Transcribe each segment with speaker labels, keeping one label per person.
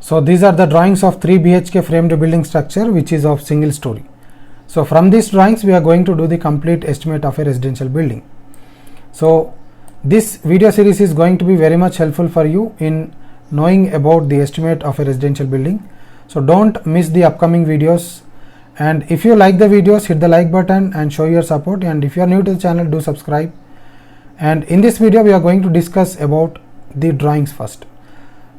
Speaker 1: So these are the drawings of 3 BHK framed building structure which is of single story. So from these drawings we are going to do the complete estimate of a residential building. So this video series is going to be very much helpful for you in knowing about the estimate of a residential building. So don't miss the upcoming videos, and if you like the videos, hit the like button and show your support, and if you are new to the channel, do subscribe. And in this video we are going to discuss about the drawings first.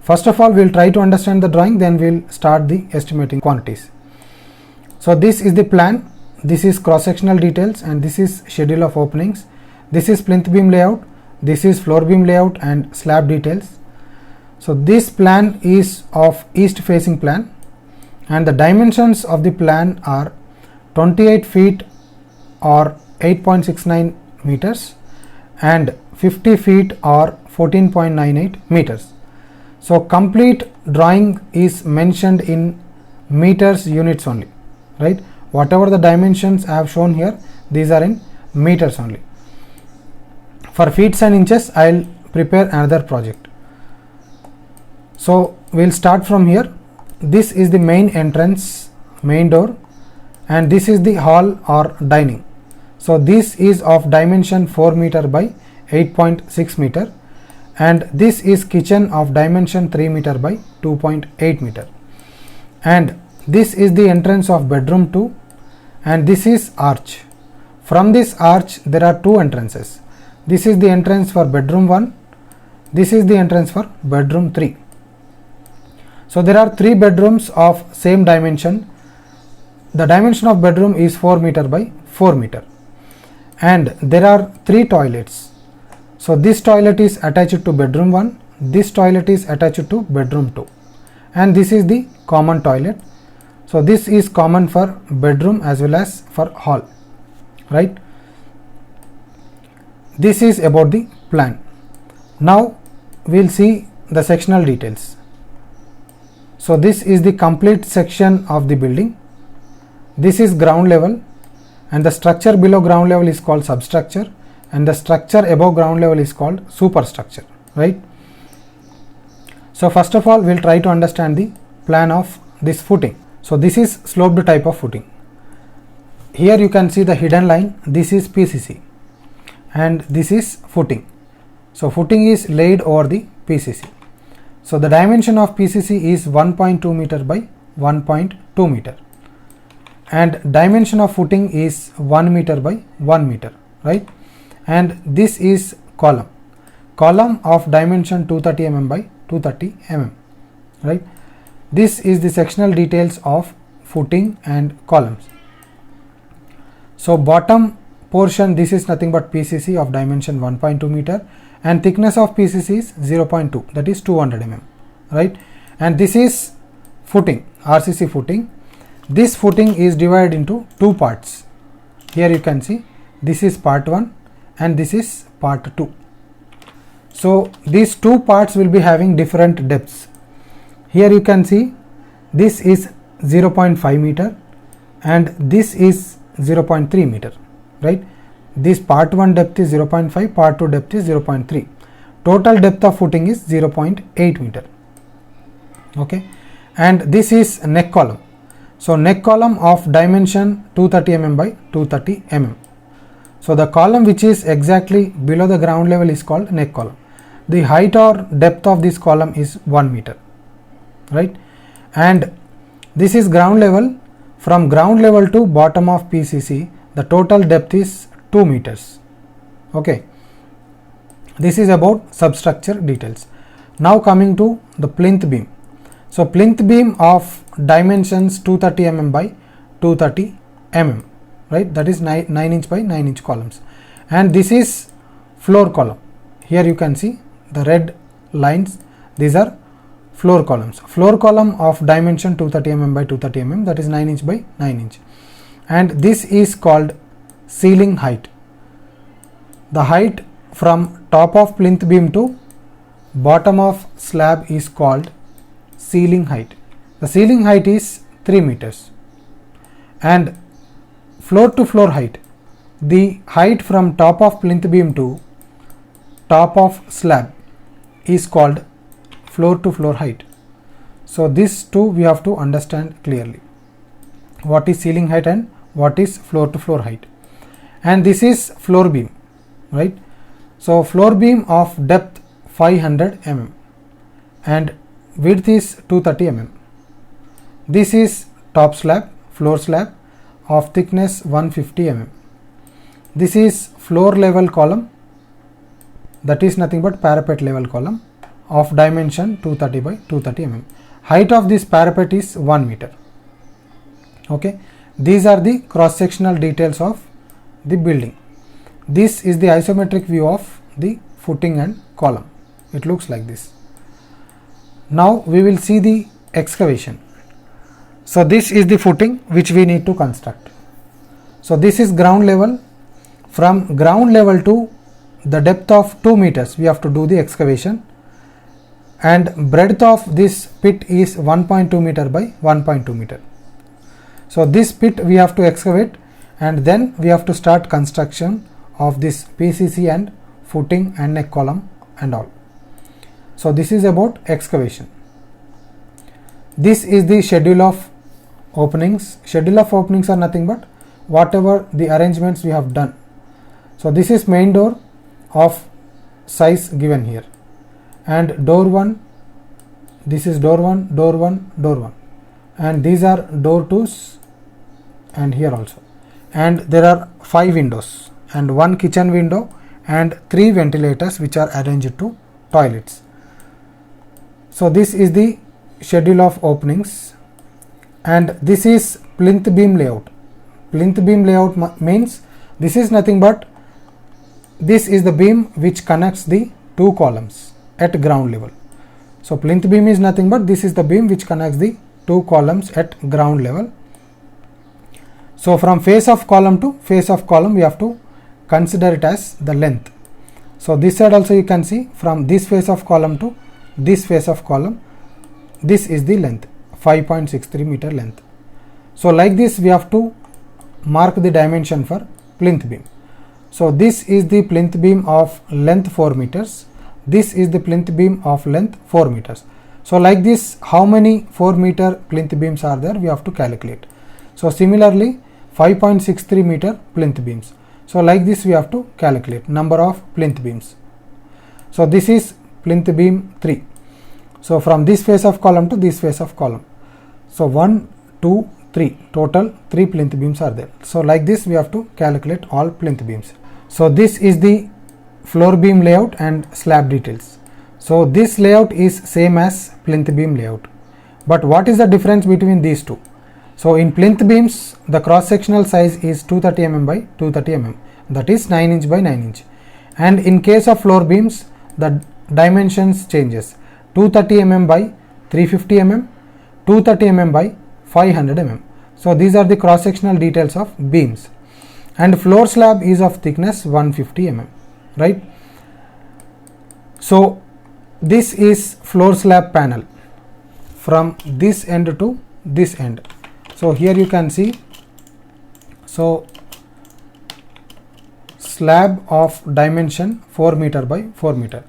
Speaker 1: First of all, we'll try to understand the drawing, then we'll start the estimating quantities. So this is the plan, this is cross-sectional details, and this is schedule of openings. This is plinth beam layout, this is floor beam layout and slab details. So this plan is of east facing plan, and the dimensions of the plan are 28 feet or 8.69 meters and 50 feet or 14.98 meters. So complete drawing is mentioned in meters units only, right? Whatever the dimensions I have shown here, these are in meters only. For feet and inches, I'll prepare another project. So we'll start from here. This is the main entrance, main door, and this is the hall or dining. So this is of dimension 4 meter by 8.6 meter, and this is kitchen of dimension 3 meter by 2.8 meter, and this is the entrance of bedroom 2, and this is arch. From this arch there are two entrances. This is the entrance for bedroom 1, this is the entrance for bedroom 3. So there are 3 bedrooms of same dimension. The dimension of bedroom is 4 meter by 4 meter, and there are 3 toilets. So this toilet is attached to bedroom 1, this toilet is attached to bedroom 2, and this is the common toilet. So this is common for bedroom as well as for hall, right? This is about the plan. Now we'll see the sectional details. So this is the complete section of the building. This is ground level, and the structure below ground level is called substructure, and the structure above ground level is called superstructure, right? So first of all, we'll try to understand the plan of this footing. So this is sloped type of footing. Here you can see the hidden line. This is PCC and this is footing. So footing is laid over the PCC. So the dimension of PCC is 1.2 meter by 1.2 meter, and dimension of footing is 1 meter by 1 meter, right? And this is column of dimension 230 mm by 230 mm, right? This is the sectional details of footing and columns. So bottom portion, this is nothing but PCC of dimension 1.2 meter, and thickness of PCC is 0.2, that is 200 mm, right? And this is footing, RCC footing. This footing is divided into 2 parts. Here you can see this is part 1 and this is part 2. So these 2 parts will be having different depths. Here you can see this is 0.5 meter and this is 0.3 meter, right? This part 1 depth is 0.5, part 2 depth is 0.3. Total depth of footing is 0.8 meter. Okay, and this is neck column. So neck column of dimension 230 mm by 230 mm. So the column which is exactly below the ground level is called neck column. The height or depth of this column is 1 meter, right? And this is ground level. From ground level to bottom of PCC, the total depth is 2 meters. Okay, this is about substructure details. Now coming to the plinth beam. So plinth beam of dimensions 230 mm by 230 mm, right? That is 9 inch by 9 inch columns, and this is floor column. Here you can see the red lines, these are floor columns. Floor column of dimension 230 mm by 230 mm, that is 9 inch by 9 inch, and this is called ceiling height. The height from top of plinth beam to bottom of slab is called ceiling height. The ceiling height is 3 meters, and floor to floor height, the height from top of plinth beam to top of slab is called floor to floor height. So these two we have to understand clearly, what is ceiling height and what is floor to floor height. And this is floor beam, right? So floor beam of depth 500 mm and width is 230 mm. This is top slab, floor slab of thickness 150 mm. This is floor level column, that is nothing but parapet level column of dimension 230 by 230 mm. Height of this parapet is 1 meter. Okay, these are the cross sectional details of the building. This is the isometric view of the footing and column. It looks like this. Now we will see the excavation. So this is the footing which we need to construct. So this is ground level. From ground level to the depth of 2 meters we have to do the excavation, and breadth of this pit is 1.2 meter by 1.2 meter. So this pit we have to excavate, and then we have to start construction of this PCC and footing and neck column and all. So this is about excavation. This is the schedule of openings. Schedule of openings are nothing but whatever the arrangements we have done. So this is main door of size given here, and door 1, this is door 1, door 1, door 1, and these are door 2s, and here also, and there are 5 windows and 1 kitchen window and 3 ventilators which are arranged to toilets. So this is the schedule of openings, and this is plinth beam layout. Plinth beam layout means this is nothing but this is the beam which connects the 2 columns at ground level. So plinth beam is nothing but this is the beam which connects the 2 columns at ground level. So from face of column to face of column we have to consider it as the length. So this side also you can see, from this face of column to this face of column, this is the length, 5.63 meter length. So like this we have to mark the dimension for plinth beam. So this is the plinth beam of length 4 meters. This is the plinth beam of length 4 meters. So like this, how many 4 meter plinth beams are there we have to calculate. So similarly 5.63 meter plinth beams. So like this we have to calculate number of plinth beams. So this is plinth beam 3. So from this face of column to this face of column. So 1, 2, 3, total 3 plinth beams are there. So like this we have to calculate all plinth beams. So this is the floor beam layout and slab details. So this layout is same as plinth beam layout. But what is the difference between these two? So in plinth beams the cross sectional size is 230 mm by 230 mm, that is 9 inch by 9 inch. And in case of floor beams the dimensions changes, 230 mm by 350 mm, 230 mm by 500 mm. So these are the cross sectional details of beams, and floor slab is of thickness 150 mm, right? So this is floor slab panel from this end to this end. So here you can see, so slab of dimension 4 meter by 4 meter.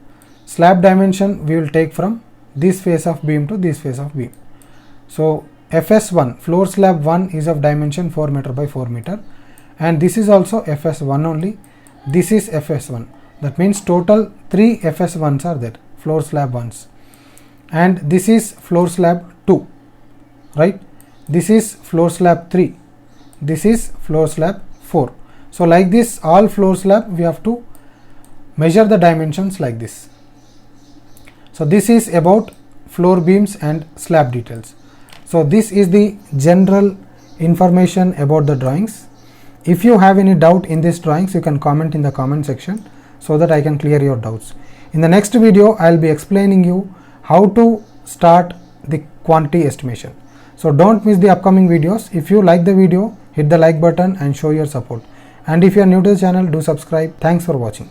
Speaker 1: Slab dimension we will take from this face of beam to this face of beam. So FS1, floor slab 1 is of dimension 4 meter by 4 meter, and this is also FS1 only. This is FS1. That means total 3 FS1s are there, floor slab 1s. And this is floor slab 2, right? This is floor slab 3. This is floor slab 4. So like this, all floor slab we have to measure the dimensions like this. So this is about floor beams and slab details. So this is the general information about the drawings. If you have any doubt in these drawings, you can comment in the comment section so that I can clear your doubts. In the next video, I will be explaining you how to start the quantity estimation. So don't miss the upcoming videos. If you like the video, hit the like button and show your support. And if you are new to the channel, do subscribe. Thanks for watching.